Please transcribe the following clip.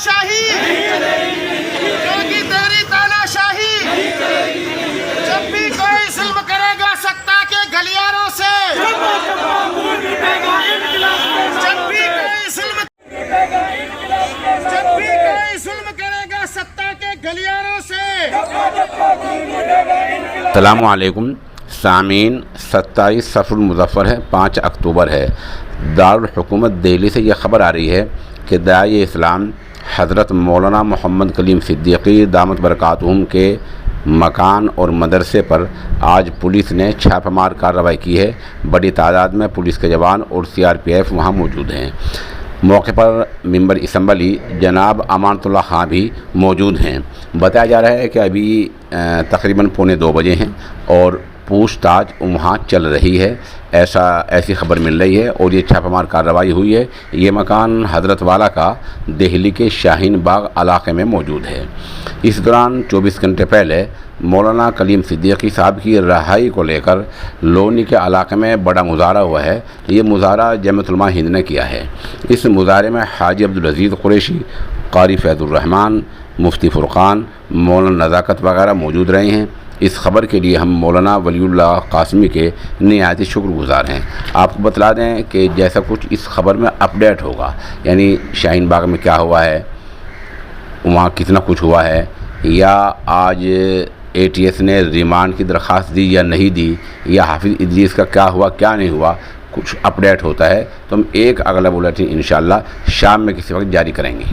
تاناشاہی تیری تاناشاہی جب بھی کوئی ظلم کرے گا ستا کے گلیاروں سے جب بھی کوئی ظلم کرے گا ستا کے گلیاروں سے. السلام علیکم سامعین. 27 صفر المظفر ہے، 5 اکتوبر ہے. دارالحکومت دہلی سے یہ خبر آ رہی ہے کہ داعی اسلام حضرت مولانا محمد کلیم صدیقی دامت برکاتہم کے مکان اور مدرسے پر آج پولیس نے چھاپہ مار کارروائی کی ہے. بڑی تعداد میں پولیس کے جوان اور CRPF وہاں موجود ہیں. موقع پر ممبر اسمبلی جناب امانت اللہ خان بھی موجود ہیں. بتایا جا رہا ہے کہ ابھی تقریباً 1:45 بجے ہیں اور پوچھ تاچھ وہاں چل رہی ہے، ایسی خبر مل رہی ہے. اور یہ چھاپہ مار کارروائی ہوئی ہے. یہ مکان حضرت والا کا دہلی کے شاہین باغ علاقے میں موجود ہے. اس دوران 24 گھنٹے پہلے مولانا کلیم صدیقی صاحب کی رہائی کو لے کر لونی کے علاقے میں بڑا مظاہرہ ہوا ہے. یہ مظاہرہ جمعیت علماء ہند نے کیا ہے. اس مظاہرے میں حاجی عبدالعزیز قریشی، قاری فیض الرحمان، مفتی فرقان، مولانا نزاکت وغیرہ موجود رہے ہیں. اس خبر کے لیے ہم مولانا ولی اللہ قاسمی کے نہایت شکر گزار ہیں. آپ کو بتلا دیں کہ جیسا کچھ اس خبر میں اپڈیٹ ہوگا، یعنی شاہین باغ میں کیا ہوا ہے، وہاں کتنا کچھ ہوا ہے، یا آج ATS نے ریمانڈ کی درخواست دی یا نہیں دی، یا حافظ ادریس کا کیا ہوا کیا نہیں ہوا، کچھ اپڈیٹ ہوتا ہے تو ہم ایک اگلا بلیٹن انشاءاللہ شام میں کسی وقت جاری کریں گے.